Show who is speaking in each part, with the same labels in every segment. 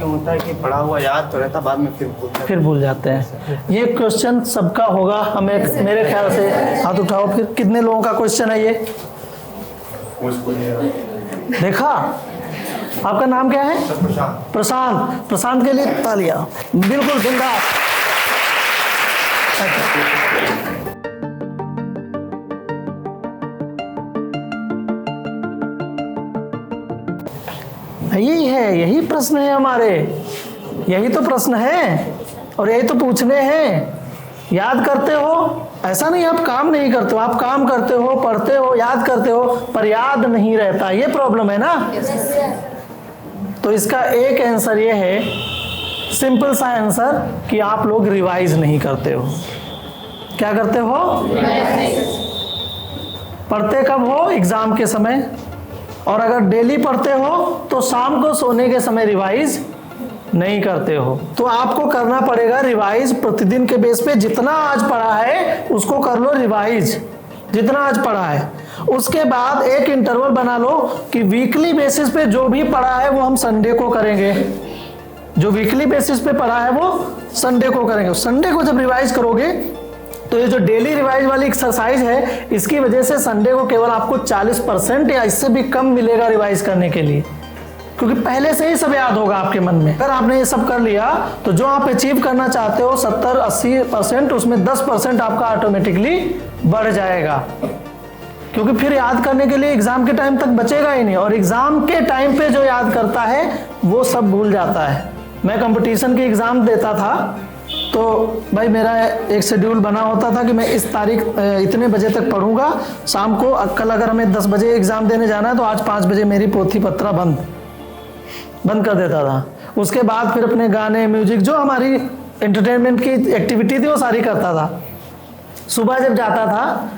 Speaker 1: होता है कि पढ़ा हुआ याद तो रहता, बाद में फिर
Speaker 2: भूल जाते हैं। ये क्वेश्चन सबका होगा, हमें मेरे ख्याल से। हाथ उठाओ फिर, कितने लोगों का क्वेश्चन है ये? देखा? आपका नाम क्या है? प्रशांत। प्रशांत के लिए तालियां। बिल्कुल बिंदास। यही है, यही प्रश्न है हमारे, यही तो प्रश्न है और यही तो पूछने हैं। याद करते हो, ऐसा नहीं आप काम नहीं करते हो, आप काम करते हो, पढ़ते हो, याद करते हो, पर याद नहीं रहता। ये प्रॉब्लम है ना। तो इसका एक आंसर ये है, सिंपल सा आंसर, कि आप लोग रिवाइज नहीं करते हो। क्या करते हो? पढ़ते कब हो? एग्जाम के समय। और अगर डेली पढ़ते हो तो शाम को सोने के समय रिवाइज नहीं करते हो। तो आपको करना पड़ेगा रिवाइज प्रतिदिन के बेस पे। जितना आज पढ़ा है उसको कर लो रिवाइज, जितना आज पढ़ा है। उसके बाद एक इंटरवल बना लो कि वीकली बेसिस पे जो भी पढ़ा है वो हम संडे को करेंगे। जो वीकली बेसिस पे पढ़ा है वो संडे को करेंगे। संडे को जब रिवाइज करोगे तो ये जो डेली रिवाइज वाली एक्सरसाइज है, इसकी वजह से संडे को केवल आपको 40% या इससे भी कम मिलेगा रिवाइज करने के लिए, क्योंकि पहले से ही सब याद होगा आपके मन में। अगर आपने ये सब कर लिया तो जो आप अचीव करना चाहते हो 70-80%, उसमें 10% आपका ऑटोमेटिकली बढ़ जाएगा, क्योंकि फिर याद करने के लिए एग्जाम के टाइम तक बचेगा ही नहीं। और एग्जाम के टाइम पे जो याद करता है वो सब भूल जाता है। मैं कंपटीशन की एग्जाम देता था तो भाई मेरा एक शेड्यूल बना होता था कि मैं इस तारीख इतने बजे तक पढ़ूंगा, शाम को कल अगर हमें 10 बजे एग्जाम देने जाना है तो आज 5 बजे मेरी पोथी पत्रा बंद कर देता था। उसके बाद फिर अपने गाने, म्यूजिक, जो हमारी एंटरटेनमेंट की एक्टिविटी थी वो सारी करता था। सुबह जब जाता था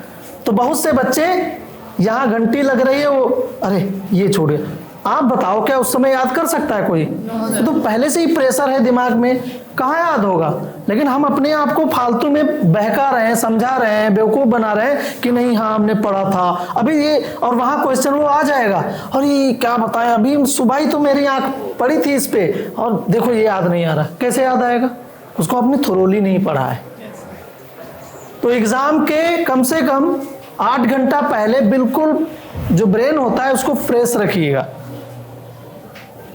Speaker 2: तो बहुत से बच्चे, यहाँ घंटी लग रही है, वो अरे ये छोड़िए, आप बताओ क्या उस समय याद कर सकता है कोई? तो पहले से ही प्रेशर है दिमाग में, कहाँ याद होगा। लेकिन हम अपने आप को फालतू में बहका रहे हैं, समझा रहे हैं, बेवकूफ़ बना रहे हैं कि नहीं हाँ हमने पढ़ा था अभी ये, और वहाँ क्वेश्चन वो आ जाएगा और ये क्या बताएं, अभी सुबह ही तो मेरी आँख पड़ी थी इस पे और देखो ये याद नहीं आ रहा। कैसे याद आएगा? उसको आपने थोरोली नहीं पढ़ा है। तो एग्ज़ाम के कम से कम 8 घंटा पहले बिल्कुल जो ब्रेन होता है उसको फ्रेश रखिएगा।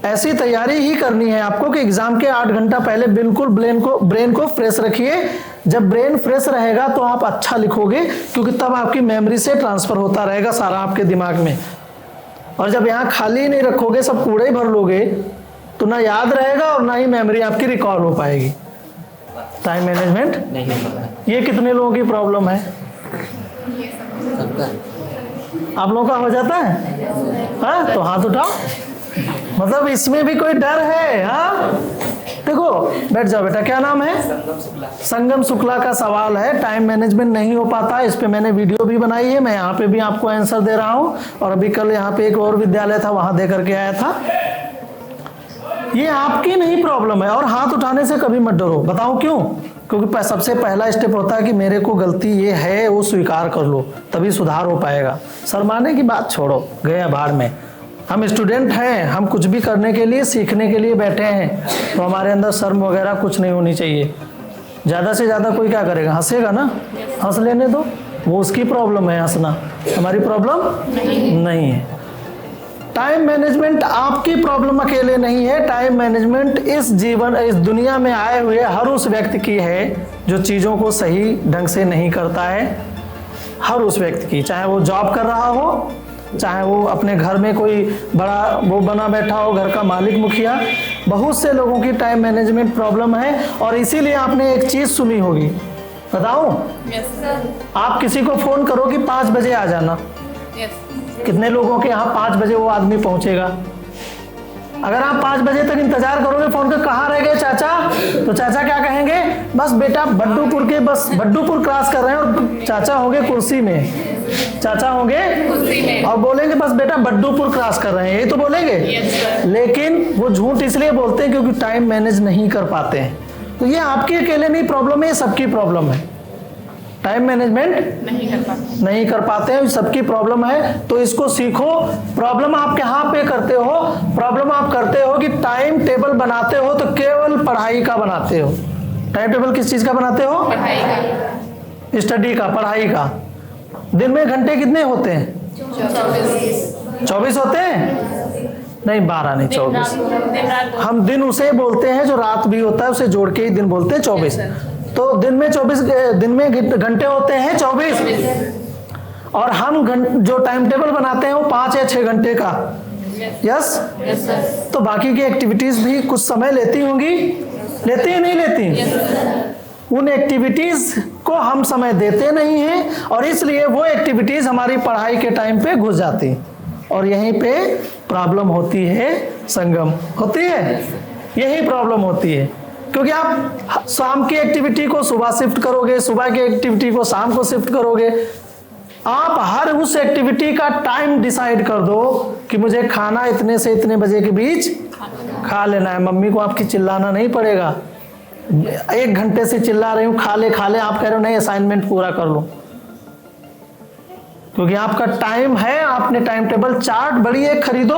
Speaker 2: ऐसी तैयारी ही करनी है आपको कि एग्जाम के 8 घंटा पहले बिल्कुल ब्रेन को फ्रेश रखिए। जब ब्रेन फ्रेश रहेगा तो आप अच्छा लिखोगे, क्योंकि तब आपकी मेमोरी से ट्रांसफर होता रहेगा सारा आपके दिमाग में। और जब यहाँ खाली नहीं रखोगे, सब कूड़े ही भर लोगे, तो ना याद रहेगा और ना ही मेमोरी आपकी रिकॉल हो पाएगी। टाइम मैनेजमेंट नहीं होता है। ये कितने लोगों की प्रॉब्लम है? आप लोगों का हो जाता है? हाँ, तो हाथ उठाओ। मतलब इसमें भी कोई डर है? हाँ, देखो बैठ जाओ बेटा। क्या नाम है? संगम शुक्ला का सवाल है, टाइम मैनेजमेंट नहीं हो पाता। इस पे मैंने वीडियो भी बनाई है, मैं यहाँ पे भी आपको आंसर दे रहा हूँ। और अभी कल यहाँ पे एक और विद्यालय था, वहां दे करके आया था। ये आपकी नहीं प्रॉब्लम है। और हाथ उठाने से कभी मत डरो। बताओ क्यों? क्योंकि सबसे पहला स्टेप होता है कि मेरे को गलती ये है, वो स्वीकार कर लो, तभी सुधार हो पाएगा। शर्माने की बात छोड़ो, गया भाड़ में। हम स्टूडेंट हैं, हम कुछ भी करने के लिए, सीखने के लिए बैठे हैं, तो हमारे अंदर शर्म वगैरह कुछ नहीं होनी चाहिए। ज़्यादा से ज़्यादा कोई क्या करेगा? हंसेगा ना, हंस लेने दो, वो उसकी प्रॉब्लम है हंसना, हमारी प्रॉब्लम नहीं है। टाइम मैनेजमेंट आपकी प्रॉब्लम अकेले नहीं है। टाइम मैनेजमेंट इस दुनिया में आए हुए हर उस व्यक्ति की है जो चीज़ों को सही ढंग से नहीं करता है। हर उस व्यक्ति की, चाहे वो जॉब कर रहा हो, चाहे वो अपने घर में कोई बड़ा वो बना बैठा हो, घर का मालिक मुखिया, बहुत से लोगों की टाइम मैनेजमेंट प्रॉब्लम है। और इसीलिए आपने एक चीज़ सुनी होगी, बताऊं? आप किसी को फ़ोन करो कि 5 बजे आ जाना, कितने लोगों के यहाँ 5 बजे वो आदमी पहुंचेगा? अगर आप 5 बजे तक इंतजार करोगे फोन कर, कहाँ रह गए चाचा, तो चाचा क्या कहेंगे? बस बेटा बड्डूपुर क्रॉस कर रहे हैं, और चाचा होंगे कुर्सी में, चाचा होंगे और बोलेंगे बस बेटा बड्डूपुर क्रॉस कर रहे हैं, यही तो बोलेंगे। लेकिन वो झूठ इसलिए बोलते हैं क्योंकि टाइम मैनेज नहीं कर पाते हैं। तो ये आपकी अकेले नहीं प्रॉब्लम है, ये सबकी प्रॉब्लम है। टाइम मैनेजमेंट नहीं कर पाते हैं, सबकी प्रॉब्लम है। तो इसको सीखो। प्रॉब्लम आप कहाँ पे करते हो? प्रॉब्लम आप करते हो कि टाइम टेबल बनाते हो तो केवल पढ़ाई का बनाते हो। टाइम टेबल किस चीज का बनाते हो?
Speaker 3: पढ़ाई का,
Speaker 2: स्टडी का, पढ़ाई का। दिन में घंटे कितने होते हैं? 24 होते हैं? नहीं, 12 नहीं, 24। हम दिन उसे बोलते हैं जो रात भी होता है, उसे जोड़ के ही दिन बोलते हैं 24। तो दिन में 24 दिन में घंटे होते हैं 24। और हम जो टाइम टेबल बनाते हैं वो 5 या 6 घंटे का। यस। तो बाकी की एक्टिविटीज भी कुछ समय लेती होंगी, लेती है नहीं लेती? उन एक्टिविटीज को हम समय देते नहीं हैं और इसलिए वो एक्टिविटीज हमारी पढ़ाई के टाइम पे घुस जाती और यहीं पे प्रॉब्लम होती है। संगम होती है, यही प्रॉब्लम होती है। क्योंकि आप शाम की एक्टिविटी को सुबह शिफ्ट करोगे, सुबह की एक्टिविटी को शाम को शिफ्ट करोगे। आप हर उस एक्टिविटी का टाइम डिसाइड कर दो कि मुझे खाना इतने से इतने बजे के बीच खा लेना है। मम्मी को आपकी चिल्लाना नहीं पड़ेगा, 1 घंटे से चिल्ला रही हूँ खा ले खा ले, आप कह रहे हो नहीं असाइनमेंट पूरा कर लो। क्योंकि आपका टाइम है, आपने टाइम टेबल चार्ट बड़ी एक खरीदो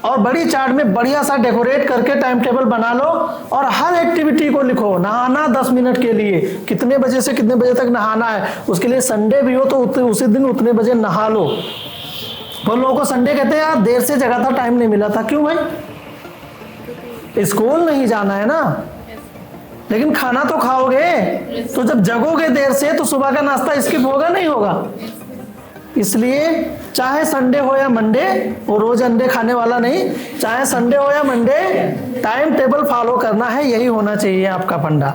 Speaker 2: और बड़ी चार्ट में बढ़िया सा डेकोरेट करके टाइम टेबल बना लो और हर एक्टिविटी को लिखो। नहाना 10 मिनट के लिए, कितने बजे से कितने बजे तक नहाना है, उसके लिए संडे भी हो तो उसी दिन उतने बजे नहा लो। बहुत लोगों को संडे कहते हैं यार देर से जगा था, टाइम नहीं मिला था। क्यों भाई? स्कूल नहीं जाना है ना, लेकिन खाना तो खाओगे। तो जब जगोगे देर से तो सुबह का नाश्ता स्किप होगा नहीं होगा? इसलिए चाहे संडे हो या मंडे, वो रोज अंडे खाने वाला नहीं, चाहे संडे हो या मंडे, टाइम टेबल फॉलो करना है। यही होना चाहिए आपका फंडा।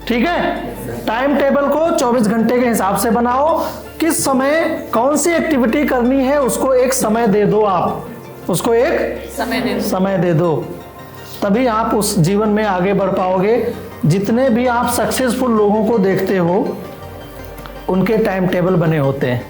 Speaker 2: ठीक है? टाइम टेबल को 24 घंटे के हिसाब से बनाओ। किस समय कौन सी एक्टिविटी करनी है उसको एक समय दे दो। आप उसको एक समय दे दो, तभी आप उस जीवन में आगे बढ़ पाओगे। जितने भी आप सक्सेसफुल लोगों को देखते हो उनके टाइम टेबल बने होते हैं।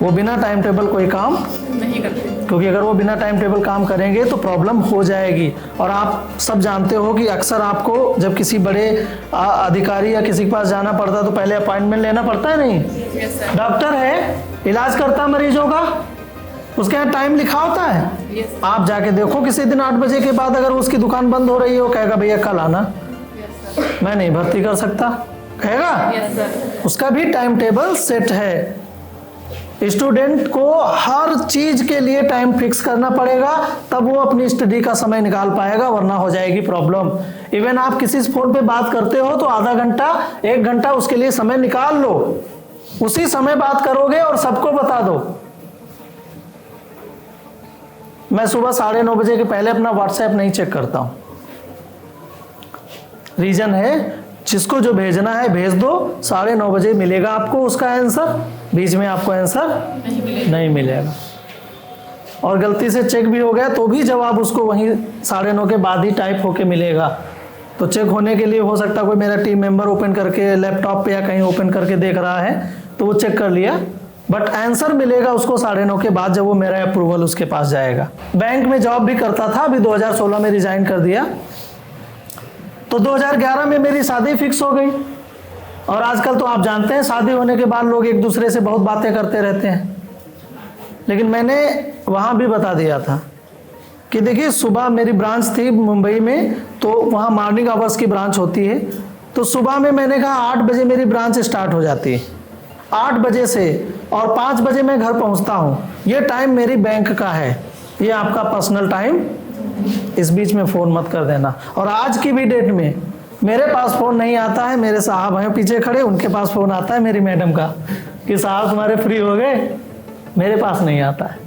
Speaker 2: वो बिना टाइम टेबल कोई काम नहीं करते, क्योंकि अगर वो बिना टाइम टेबल काम करेंगे तो प्रॉब्लम हो जाएगी। और आप सब जानते हो कि अक्सर आपको जब किसी बड़े अधिकारी या किसी के पास जाना पड़ता है तो पहले अपॉइंटमेंट लेना पड़ता है नहीं? डॉक्टर है, इलाज करता मरीजों का, उसके यहाँ टाइम लिखा होता है। आप जाके देखो किसी दिन 8 बजे के बाद अगर उसकी दुकान बंद हो रही हो, कहेगा भैया कल आना, मैं नहीं भर्ती कर सकता, कहेगा। उसका भी टाइम टेबल सेट है। स्टूडेंट को हर चीज के लिए टाइम फिक्स करना पड़ेगा, तब वो अपनी स्टडी का समय निकाल पाएगा, वरना हो जाएगी प्रॉब्लम। इवन आप किसी फोन पे बात करते हो तो आधा घंटा 1 घंटा उसके लिए समय निकाल लो, उसी समय बात करोगे और सबको बता दो। मैं सुबह 9:30 बजे के पहले अपना व्हाट्सएप नहीं चेक करता हूं। रीजन है, जिसको जो भेजना है भेज दो, 9:30 बजे मिलेगा आपको उसका आंसर, बीच में आपको आंसर नहीं मिलेगा। और गलती से चेक भी हो गया तो भी जवाब उसको वहीं 9:30 के बाद ही टाइप होके मिलेगा। तो चेक होने के लिए हो सकता है कोई मेरा टीम मेंबर ओपन करके लैपटॉप पे या कहीं ओपन करके देख रहा है तो वो चेक कर लिया, बट आंसर मिलेगा उसको 9:30 के बाद, जब वो मेरा अप्रूवल उसके पास जाएगा। बैंक में जॉब भी करता था, अभी 2016 में रिजाइन कर दिया। तो 2011 में मेरी शादी फिक्स हो गई। और आजकल तो आप जानते हैं शादी होने के बाद लोग एक दूसरे से बहुत बातें करते रहते हैं। लेकिन मैंने वहाँ भी बता दिया था कि देखिए सुबह मेरी ब्रांच थी मुंबई में, तो वहाँ मॉर्निंग आवर्स की ब्रांच होती है। तो सुबह में मैंने कहा 8 बजे मेरी ब्रांच स्टार्ट हो जाती है, 8 बजे से, और 5 बजे मैं घर पहुँचता हूँ। ये टाइम मेरी बैंक का है, ये आपका पर्सनल टाइम, इस बीच में फ़ोन मत कर देना। और आज की भी डेट में मेरे पास फ़ोन नहीं आता है, मेरे साहब हैं पीछे खड़े, उनके पास फ़ोन आता है मेरी मैडम का कि साहब तुम्हारे फ्री हो गए, मेरे पास नहीं आता है।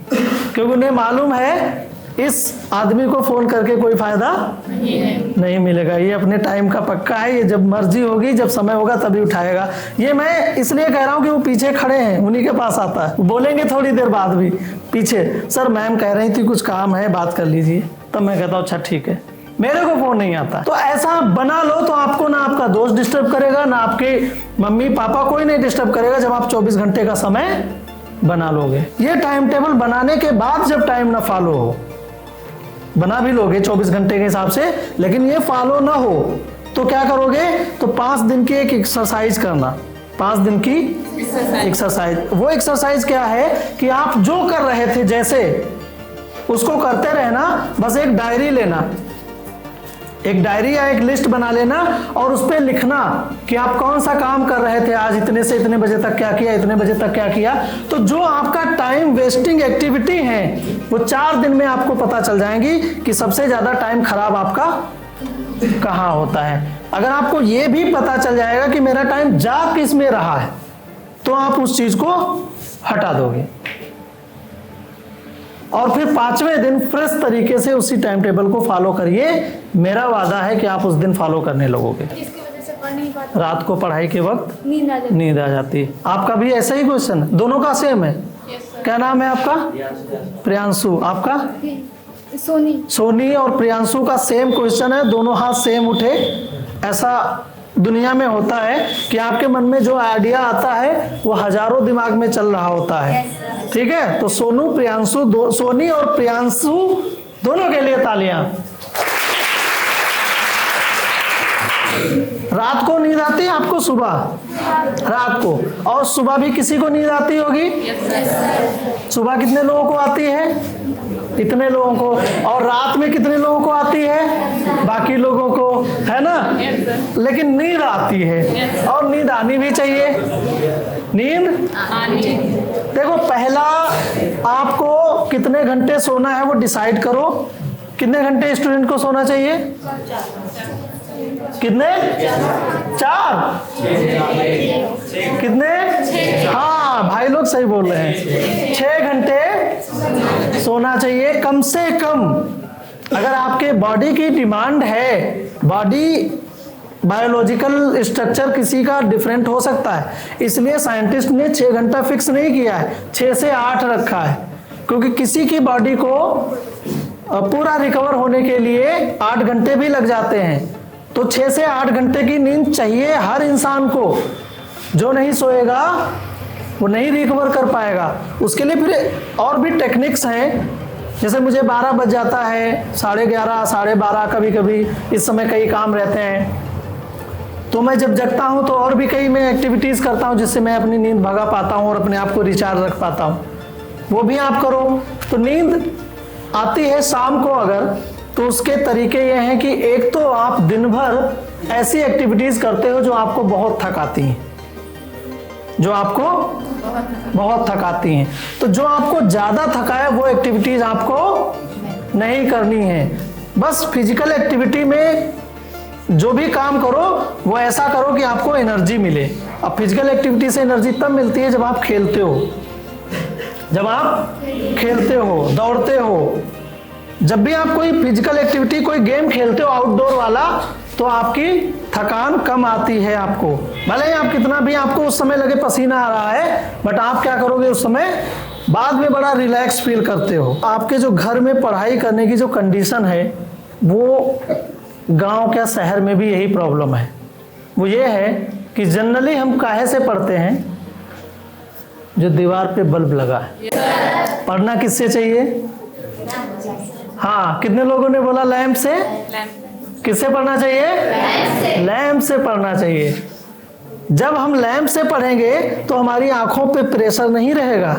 Speaker 2: क्योंकि उन्हें मालूम है इस आदमी को फ़ोन करके कोई फ़ायदा नहीं मिलेगा, ये अपने टाइम का पक्का है, ये जब मर्जी होगी, जब समय होगा तभी उठाएगा। ये मैं इसलिए कह रहा हूँ कि वो पीछे खड़े हैं, उन्हीं के पास आता है, बोलेंगे थोड़ी देर बाद भी पीछे, सर मैम कह रही थी कुछ काम है, बात कर लीजिए। तब मैं कहता हूँ अच्छा ठीक है, मेरे को फोन नहीं आता। तो ऐसा बना लो तो आपको ना आपका दोस्त डिस्टर्ब करेगा, ना आपके मम्मी पापा, कोई नहीं डिस्टर्ब करेगा जब आप 24 घंटे का समय बना लोगे। ये टाइम टेबल बनाने के बाद जब टाइम ना फॉलो हो, बना भी लोगे 24 घंटे के हिसाब से, लेकिन ये फॉलो ना हो तो क्या करोगे, तो 5 दिन की एक एक्सरसाइज करना, 5 दिन की एक्सरसाइज। वो एक्सरसाइज क्या है कि आप जो कर रहे थे जैसे उसको करते रहना, बस एक डायरी लेना, एक डायरी या एक लिस्ट बना लेना और उस पर लिखना कि आप कौन सा काम कर रहे थे आज, इतने से इतने बजे तक क्या किया, इतने बजे तक क्या किया। तो जो आपका टाइम वेस्टिंग एक्टिविटी है वो 4 दिन में आपको पता चल जाएंगी कि सबसे ज्यादा टाइम खराब आपका कहाँ होता है। अगर आपको ये भी पता चल जाएगा कि मेरा टाइम जा किस में रहा है तो आप उस चीज को हटा दोगे और फिर 5वें दिन फ्रेश तरीके से उसी टाइम टेबल को फॉलो करिए। मेरा वादा है कि आप उस दिन फॉलो करने लगोगे।
Speaker 3: इसकी वजह से पढ़ नहीं पाते,
Speaker 2: रात को पढ़ाई के वक्त
Speaker 3: नींद आ जाती
Speaker 2: है। आपका भी ऐसा ही क्वेश्चन है, दोनों का सेम है। क्या नाम है आपका? प्रियांशु। आपका? सोनी और प्रियांशु का सेम क्वेश्चन है, दोनों हाथ सेम उठे। ऐसा दुनिया में होता है कि आपके मन में जो आइडिया आता है वो हजारों दिमाग में चल रहा होता है। ठीक है, तो सोनी और प्रियांशु दोनों के लिए तालियां। रात को नींद आती है आपको? सुबह रात को, और सुबह भी किसी को नींद आती होगी? सुबह कितने लोगों को आती है? इतने लोगों को। और रात में कितने लोगों को आती है? बाकी लोगों को, है ना? लेकिन नींद आती है और नींद आनी भी चाहिए। नींद देखो, पहला आपको कितने घंटे सोना है वो डिसाइड करो। कितने घंटे स्टूडेंट को सोना चाहिए? कितने? 4? कितने? हाँ, भाई लोग सही बोल रहे हैं, 6 घंटे सोना चाहिए कम से कम। अगर आपके बॉडी की डिमांड है, बॉडी बायोलॉजिकल स्ट्रक्चर किसी का डिफरेंट हो सकता है, इसलिए साइंटिस्ट ने 6 घंटा फिक्स नहीं किया है, 6 से 8 रखा है, क्योंकि किसी की बॉडी को पूरा रिकवर होने के लिए 8 घंटे भी लग जाते हैं। तो 6 से 8 घंटे की नींद चाहिए हर इंसान को। जो नहीं सोएगा वो नहीं रिकवर कर पाएगा। उसके लिए फिर और भी टेक्निक्स हैं, जैसे मुझे 12 बज जाता है, 11:30, 12:30, कभी कभी इस समय कई काम रहते हैं, तो मैं जब जगता हूँ तो और भी कई मैं एक्टिविटीज़ करता हूँ जिससे मैं अपनी नींद भगा पाता हूँ और अपने आप को रिचार्ज रख पाता हूँ। वो भी आप करो। तो नींद आती है शाम को अगर, तो उसके तरीके ये हैं कि एक तो आप दिन भर ऐसी एक्टिविटीज़ करते हो जो आपको बहुत थकाती हैं, जो आपको बहुत थकाती हैं। तो जो आपको ज़्यादा थकाए वो एक्टिविटीज़ आपको नहीं करनी है। बस फिजिकल एक्टिविटी में जो भी काम करो वो ऐसा करो कि आपको एनर्जी मिले। अब फिजिकल एक्टिविटी से एनर्जी तब मिलती है जब आप खेलते हो, जब आप खेलते हो, दौड़ते हो। जब भी आप कोई फिजिकल एक्टिविटी, कोई गेम खेलते हो आउटडोर वाला, तो आपकी थकान कम आती है आपको। भले ही आप कितना भी आपको उस समय लगे पसीना आ रहा है, बट आप क्या करोगे उस समय, बाद में बड़ा रिलैक्स फील करते हो। आपके जो घर में पढ़ाई करने की जो कंडीशन है वो गांव क्या शहर में भी यही प्रॉब्लम है। वो ये है कि जनरली हम काहे से पढ़ते हैं? जो दीवार पे बल्ब लगा है। पढ़ना किससे चाहिए? हाँ, कितने लोगों ने बोला लैंप से? किससे पढ़ना चाहिए? लैंप से पढ़ना चाहिए। जब हम लैंप से पढ़ेंगे तो हमारी आंखों पे प्रेशर नहीं रहेगा,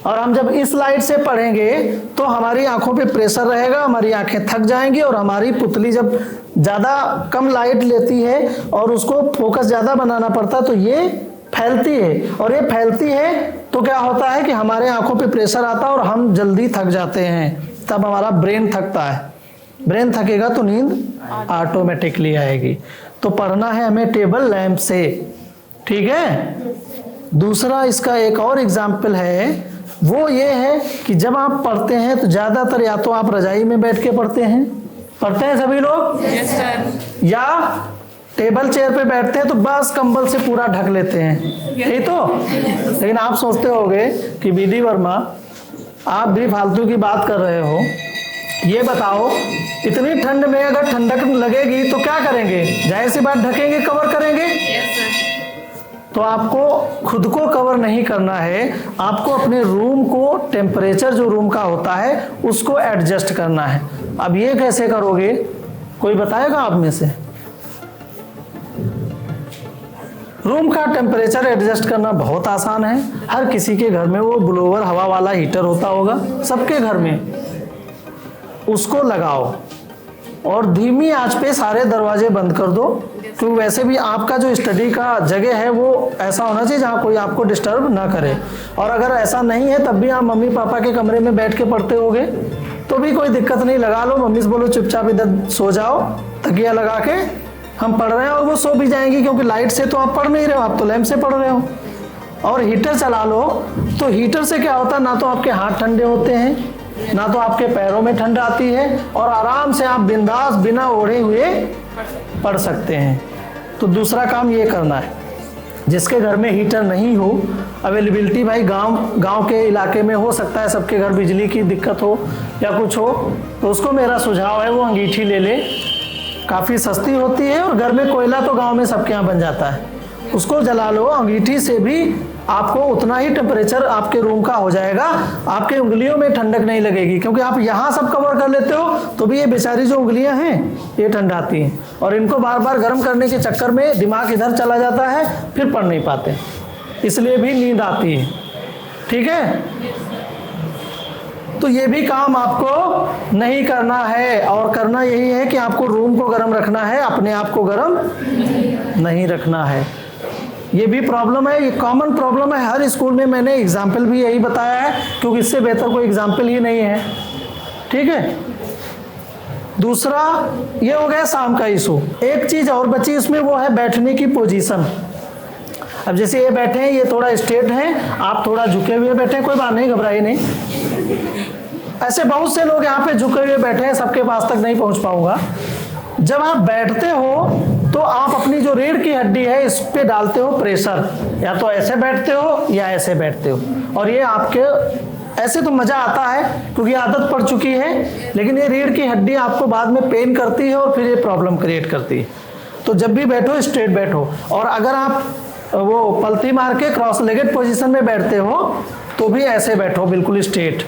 Speaker 2: और हम जब इस लाइट से पढ़ेंगे तो हमारी आंखों पे प्रेशर रहेगा, हमारी आंखें थक जाएंगी, और हमारी पुतली जब ज़्यादा कम लाइट लेती है और उसको फोकस ज़्यादा बनाना पड़ता है तो ये फैलती है, और ये फैलती है तो क्या होता है कि हमारे आंखों पे प्रेशर आता है और हम जल्दी थक जाते हैं। तब हमारा ब्रेन थकता है। ब्रेन थकेगा तो नींद ऑटोमेटिकली आएगी। तो पढ़ना है हमें टेबल लैंप से, ठीक है। दूसरा इसका एक और एग्जाम्पल है, वो ये है कि जब आप पढ़ते हैं तो ज़्यादातर या तो आप रजाई में बैठ के पढ़ते हैं सभी लोग, या टेबल चेयर पे बैठते हैं तो बस कंबल से पूरा ढक लेते हैं, यही तो। लेकिन आप सोचते होंगे कि बीडी वर्मा आप भी फालतू की बात कर रहे हो। ये बताओ, इतनी ठंड में अगर ठंडक लगेगी तो क्या करेंगे? जाहिर सी बात ढकेंगे, कवर करेंगे। तो आपको खुद को कवर नहीं करना है, आपको अपने रूम को, टेम्परेचर जो रूम का होता है उसको एडजस्ट करना है। अब ये कैसे करोगे? कोई बताएगा आप में से? रूम का टेम्परेचर एडजस्ट करना बहुत आसान है। हर किसी के घर में वो ब्लोअर हवा वाला हीटर होता होगा, सबके घर में। उसको लगाओ और धीमी आंच पे सारे दरवाजे बंद कर दो, क्योंकि वैसे भी आपका जो स्टडी का जगह है वो ऐसा होना चाहिए जहाँ कोई आपको डिस्टर्ब ना करे। और अगर ऐसा नहीं है तब भी आप मम्मी पापा के कमरे में बैठ के पढ़ते होगे तो भी कोई दिक्कत नहीं, लगा लो, मम्मी से बोलो चुपचाप इधर सो जाओ, तकिया लगा के हम पढ़ रहे हैं, और वो सो भी जाएंगी, क्योंकि लाइट से तो आप पढ़ नहीं रहे हो, आप तो लैंप से पढ़ रहे हो। और हीटर चला लो, तो हीटर से क्या होता है, ना तो आपके हाथ ठंडे होते हैं, ना तो आपके पैरों में ठंड आती है, और आराम से आप बिंदास बिना ओढ़े हुए पढ़ सकते हैं। तो दूसरा काम ये करना है, जिसके घर में हीटर नहीं हो, अवेलेबिलिटी भाई गांव के इलाके में हो सकता है सबके घर बिजली की दिक्कत हो या कुछ हो, तो उसको मेरा सुझाव है वो अंगीठी ले ले, काफ़ी सस्ती होती है, और घर में कोयला तो गांव में सबके यहाँ बन जाता है, उसको जला लो। अंगीठी से भी आपको उतना ही टेम्परेचर आपके रूम का हो जाएगा, आपके उंगलियों में ठंडक नहीं लगेगी, क्योंकि आप यहाँ सब कवर कर लेते हो तो भी ये बेचारी जो उंगलियां हैं ये ठंडाती हैं, और इनको बार बार गर्म करने के चक्कर में दिमाग इधर चला जाता है, फिर पढ़ नहीं पाते, इसलिए भी नींद आती है। ठीक है, तो ये भी काम आपको नहीं करना है, और करना यही है कि आपको रूम को गर्म रखना है, अपने आप को गर्म नहीं रखना है। ये भी प्रॉब्लम है, ये कॉमन प्रॉब्लम है हर स्कूल में। मैंने एग्जाम्पल भी यही बताया है, क्योंकि इससे बेहतर कोई एग्जाम्पल ही नहीं है। ठीक है, दूसरा ये हो गया शाम का इशू। एक चीज और बची इसमें, वो है बैठने की पोजीशन। अब जैसे ये बैठे हैं, ये थोड़ा स्ट्रेट हैं, आप थोड़ा झुके हुए बैठे हैं, कोई बात नहीं, घबराइए नहीं। ऐसे बहुत से लोग यहाँ पे झुके हुए बैठे हैं, सबके पास तक नहीं पहुँच पाऊंगा। जब आप बैठते हो तो आप अपनी जो रीढ़ की हड्डी है इस पे डालते हो प्रेशर, या तो ऐसे बैठते हो या ऐसे बैठते हो, और ये आपके ऐसे तो मजा आता है क्योंकि आदत पड़ चुकी है, लेकिन ये रीढ़ की हड्डी आपको बाद में पेन करती है और फिर ये प्रॉब्लम क्रिएट करती है। तो जब भी बैठो स्ट्रेट बैठो, और अगर आप वो पलथी मार के क्रॉस लेगेड पोजीशन में बैठते हो तो भी ऐसे बैठो बिल्कुल स्ट्रेट।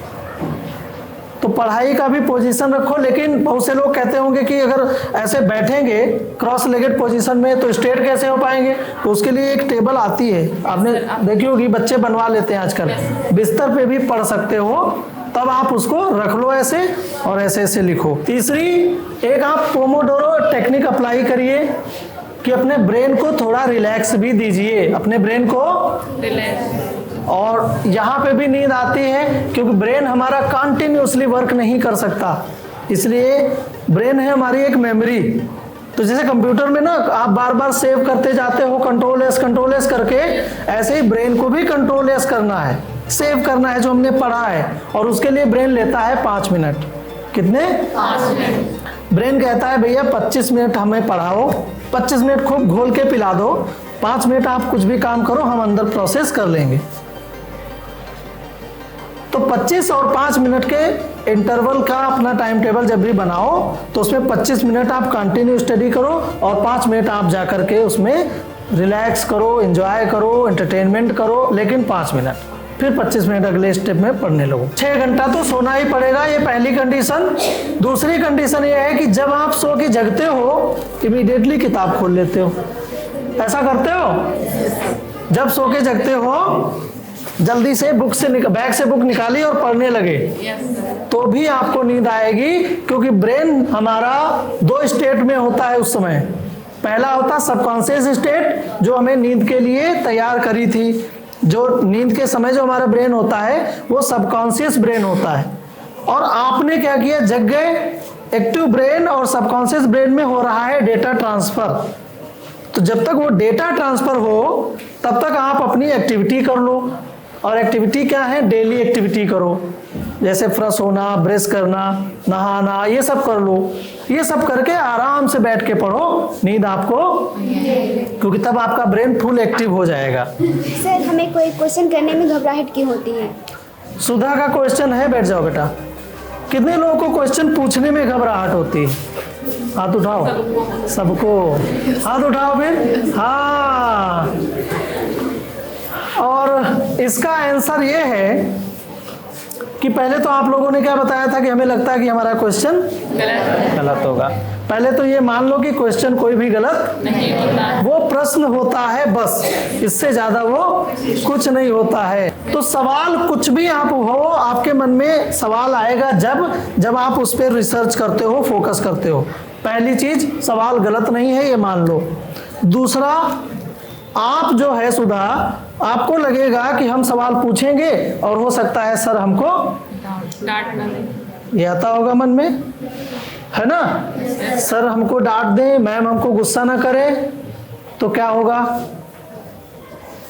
Speaker 2: तो पढ़ाई का भी पोजीशन रखो, लेकिन बहुत से लोग कहते होंगे कि अगर ऐसे बैठेंगे क्रॉस लेगेड पोजीशन में तो स्ट्रेट कैसे हो पाएंगे, तो उसके लिए एक टेबल आती है, आपने देखी होगी, बच्चे बनवा लेते हैं आजकल, बिस्तर पे भी पढ़ सकते हो, तब आप उसको रख लो ऐसे, और ऐसे ऐसे लिखो। तीसरी, एक आप पोमोडोरो टेक्निक अप्लाई करिए कि अपने ब्रेन को थोड़ा रिलैक्स भी दीजिए, अपने ब्रेन को रिलैक्स। और यहाँ पे भी नींद आती है क्योंकि ब्रेन हमारा कंटिन्यूसली वर्क नहीं कर सकता, इसलिए ब्रेन है हमारी एक मेमोरी। तो जैसे कंप्यूटर में ना आप बार बार सेव करते जाते हो कंट्रोल एस करके, ऐसे ही ब्रेन को भी कंट्रोल एस करना है, सेव करना है जो हमने पढ़ा है, और उसके लिए ब्रेन लेता है 5 मिनट। कितने? 5 मिनट। ब्रेन कहता है भैया 25 मिनट हमें पढ़ाओ, 25 मिनट खूब घोल के पिला दो, 5 मिनट आप कुछ भी काम करो, हम अंदर प्रोसेस कर लेंगे। तो 25 और 5 मिनट के इंटरवल का अपना टाइम टेबल जब भी बनाओ तो उसमें 25 मिनट आप कंटिन्यू स्टडी करो, और 5 मिनट आप जा करके उसमें रिलैक्स करो, एंजॉय करो, एंटरटेनमेंट करो, लेकिन 5 मिनट, फिर 25 मिनट अगले स्टेप में पढ़ने लगो। 6 घंटा तो सोना ही पड़ेगा, ये पहली कंडीशन। दूसरी कंडीशन ये है कि जब आप सो के जगते हो इमीडिएटली किताब खोल लेते हो, ऐसा करते हो? जब सो के जगते हो जल्दी से बैग से बुक निकाली और पढ़ने लगे, तो भी आपको नींद आएगी, क्योंकि ब्रेन हमारा 2 स्टेट में होता है उस समय। पहला होता सबकॉन्शियस स्टेट, जो हमें नींद के लिए तैयार करी थी, जो नींद के समय जो हमारा ब्रेन होता है वो सबकॉन्शियस ब्रेन होता है, और आपने क्या किया, जग गए, एक्टिव ब्रेन और सबकॉन्शियस ब्रेन में हो रहा है डेटा ट्रांसफर। तो जब तक वो डेटा ट्रांसफर हो तब तक आप अपनी एक्टिविटी कर लो, और एक्टिविटी क्या है, डेली एक्टिविटी करो, जैसे फ्रेश होना, ब्रश करना, नहाना, ये सब कर लो। ये सब करके आराम से बैठ के पढ़ो, नींद आपको, क्योंकि तब आपका ब्रेन फुल एक्टिव हो जाएगा।
Speaker 4: सर, हमें कोई क्वेश्चन करने में घबराहट क्यों होती है?
Speaker 2: सुधा का क्वेश्चन है, बैठ जाओ बेटा। कितने लोगों को क्वेश्चन पूछने में घबराहट होती है? हाथ उठाओ, सबको हाथ उठाओ फिर। हाँ, और इसका आंसर ये है कि पहले तो आप लोगों ने क्या बताया था कि हमें लगता है कि हमारा क्वेश्चन गलत होगा। पहले तो ये मान लो कि क्वेश्चन कोई भी गलत नहीं होता, वो प्रश्न होता है बस, इससे ज्यादा वो कुछ नहीं होता है। तो सवाल कुछ भी आप हो, आपके मन में सवाल आएगा जब आप उस पर रिसर्च करते हो, फोकस करते हो। पहली चीज, सवाल गलत नहीं है, ये मान लो। दूसरा, आप जो है सुधा, आपको लगेगा कि हम सवाल पूछेंगे और हो सकता है सर हमको
Speaker 3: डांटना नहीं।
Speaker 2: ये आता होगा मन में, है ना? सर हमको डांट दें, मैम हमको गुस्सा ना करे, तो क्या होगा?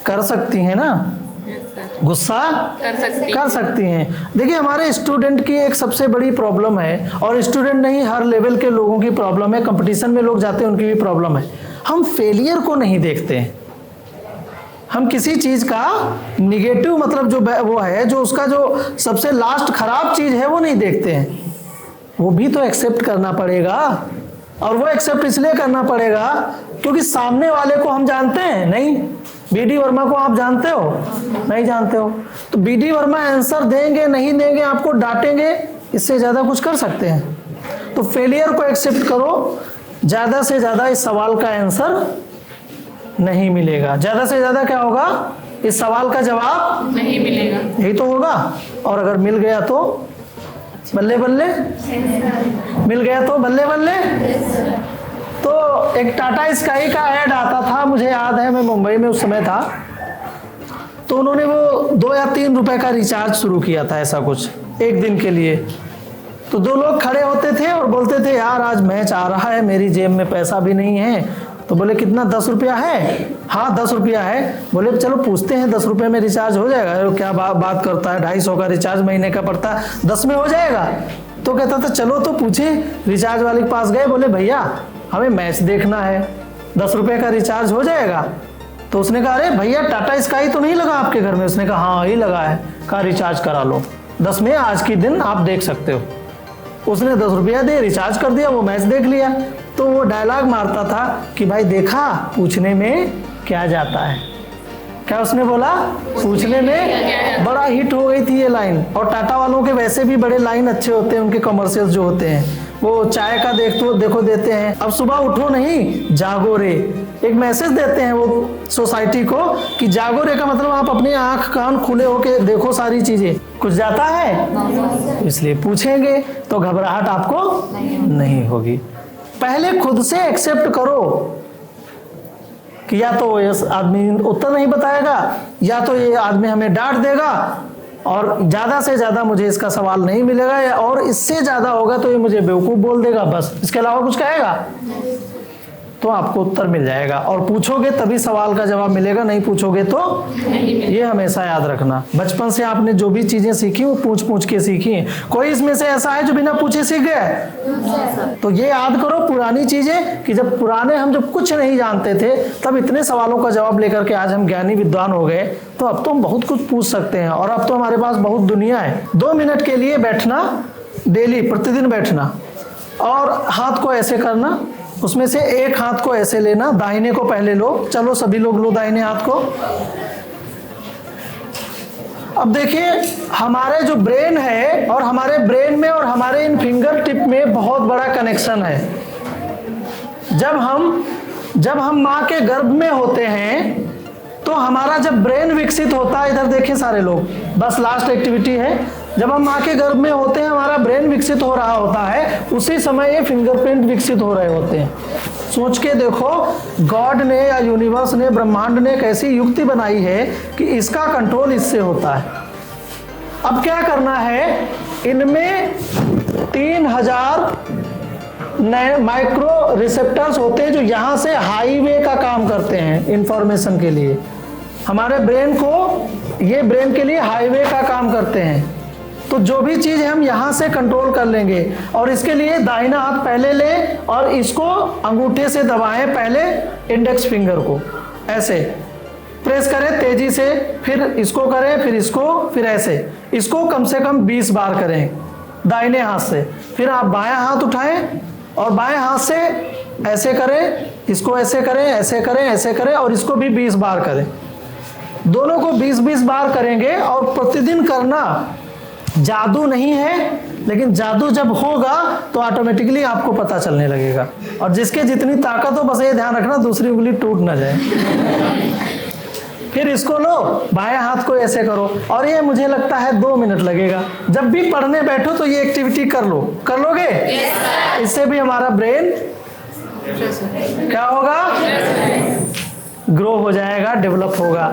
Speaker 2: कर सकती हैं ना, गुस्सा कर सकती हैं। देखिए, हमारे स्टूडेंट की एक सबसे बड़ी प्रॉब्लम है, और स्टूडेंट नहीं, हर लेवल के लोगों की प्रॉब्लम है, कंपटीशन में लोग जाते हैं उनकी भी प्रॉब्लम है। हम फेलियर को नहीं देखते हैं। हम किसी चीज का निगेटिव मतलब जो वो है, जो उसका जो सबसे लास्ट खराब चीज है, वो नहीं देखते हैं। वो भी तो एक्सेप्ट करना पड़ेगा, और वो एक्सेप्ट इसलिए करना पड़ेगा क्योंकि सामने वाले को हम जानते हैं नहीं। बीडी वर्मा को आप जानते हो? नहीं जानते हो। तो बीडी वर्मा आंसर देंगे नहीं देंगे, आपको डांटेंगे, इससे ज्यादा कुछ कर सकते हैं? तो फेलियर को एक्सेप्ट करो। ज्यादा से ज्यादा इस सवाल का आंसर नहीं मिलेगा। ज्यादा से ज्यादा क्या होगा? इस सवाल का जवाब
Speaker 3: नहीं मिलेगा,
Speaker 2: यही तो होगा। और अगर मिल गया तो बल्ले बल्ले, मिल गया तो बल्ले बल्ले। तो एक टाटा स्काई का ऐड आता था, मुझे याद है, मैं मुंबई में उस समय था। तो उन्होंने वो 2 या 3 रुपए का रिचार्ज शुरू किया था, ऐसा कुछ, एक दिन के लिए। तो 2 लोग खड़े होते थे और बोलते थे, यार आज मैच आ रहा है, मेरी जेब में पैसा भी नहीं है। तो बोले, कितना? 10 रुपया है? हाँ 10 रुपया है। बोले चलो पूछते हैं, 10 रुपये में रिचार्ज हो जाएगा? क्या बात करता है, 250 का रिचार्ज महीने का पड़ता है, 10 में हो जाएगा? तो कहता था चलो तो पूछे। रिचार्ज वाले के पास गए, बोले भैया हमें मैच देखना है, 10 रुपये का रिचार्ज हो जाएगा? तो उसने कहा, अरे भैया टाटा स्काई तो नहीं लगा आपके घर में? उसने कहा हाँ ही लगा है। कहा रिचार्ज करा लो, 10 में आज की दिन आप देख सकते हो। उसने 10 रुपया दे, रिचार्ज कर दिया, वो मैच देख लिया। तो वो डायलॉग मारता था कि भाई देखा, पूछने में क्या जाता है। क्या उसने बोला? पूछने में। बड़ा हिट हो गई थी ये लाइन। और टाटा वालों के वैसे भी बड़े लाइन अच्छे होते हैं, उनके कमर्शियल्स जो होते हैं। वो चाय का देखो देते हैं, अब सुबह उठो नहीं, जागो रे। एक मैसेज देते हैं वो सोसाइटी को कि जागो रे का मतलब आप अपनी आंख कान खुले होके देखो सारी चीजें। कुछ जाता है, इसलिए पूछेंगे तो घबराहट आपको नहीं होगी। पहले खुद से एक्सेप्ट करो कि या तो ये आदमी उत्तर नहीं बताएगा, या तो ये आदमी हमें डांट देगा, और ज्यादा से ज्यादा मुझे इसका सवाल नहीं मिलेगा, और इससे ज्यादा होगा तो ये मुझे बेवकूफ बोल देगा, बस। इसके अलावा कुछ कहेगा तो आपको उत्तर मिल जाएगा। और पूछोगे तभी सवाल का जवाब मिलेगा, नहीं पूछोगे तो ये हमेशा याद रखना। बचपन से आपने जो भी चीजें सीखी वो पूछ के सीखी हैं। कोई इसमें से ऐसा है जो बिना पूछे सीख गया? तो ये याद करो पुरानी चीजें, कि जब पुराने हम जब कुछ नहीं जानते थे, तब इतने सवालों का जवाब लेकर के आज हम ज्ञानी विद्वान हो गए। तो अब तो हम बहुत कुछ पूछ सकते हैं, और अब तो हमारे पास बहुत दुनिया है। 2 मिनट के लिए बैठना, डेली प्रतिदिन बैठना, और हाथ को ऐसे करना, उसमें से एक हाथ को ऐसे लेना, दाहिने को पहले लो। चलो सभी लोग लो दाहिने हाथ को। अब देखिए, हमारे जो ब्रेन है, और हमारे ब्रेन में और हमारे इन फिंगर टिप में बहुत बड़ा कनेक्शन है। जब हम माँ के गर्भ में होते हैं, तो हमारा जब ब्रेन विकसित होता है, इधर देखें सारे लोग, बस लास्ट एक्टिविटी है। जब हम माँ के गर्भ में होते हैं, हमारा ब्रेन विकसित हो रहा होता है, उसी समय ये फिंगरप्रिंट विकसित हो रहे होते हैं। सोच के देखो, गॉड ने या यूनिवर्स ने, ब्रह्मांड ने कैसी युक्ति बनाई है कि इसका कंट्रोल इससे होता है। अब क्या करना है, इनमें 3000 नए माइक्रो रिसेप्टर्स होते हैं जो यहाँ से हाईवे का काम करते हैं इंफॉर्मेशन के लिए। हमारे ब्रेन को, ये ब्रेन के लिए हाईवे का काम करते हैं। तो जो भी चीज हम यहाँ से कंट्रोल कर लेंगे, और इसके लिए दाहिना हाथ पहले लें और इसको अंगूठे से दबाएं, पहले इंडेक्स फिंगर को ऐसे प्रेस करें तेजी से, फिर इसको करें, फिर इसको, फिर ऐसे। इसको कम से कम 20 बार करें दाहिने हाथ से। फिर आप बायां हाथ उठाएं और बाएं हाथ से ऐसे करें, इसको ऐसे करें, ऐसे करें, ऐसे करें, और इसको भी 20 बार करें। दोनों को 20-20 बार करेंगे, और प्रतिदिन करना। जादू नहीं है, लेकिन जादू जब होगा तो ऑटोमेटिकली आपको पता चलने लगेगा। और जिसके जितनी ताकत हो, बस ये ध्यान रखना दूसरी उंगली टूट ना जाए। फिर इसको लो, बाएं हाथ को ऐसे करो, और ये मुझे लगता है 2 मिनट लगेगा। जब भी पढ़ने बैठो तो ये एक्टिविटी कर लो। कर लोगे? इससे भी हमारा ब्रेन क्या होगा? ग्रो हो जाएगा, डेवलप होगा।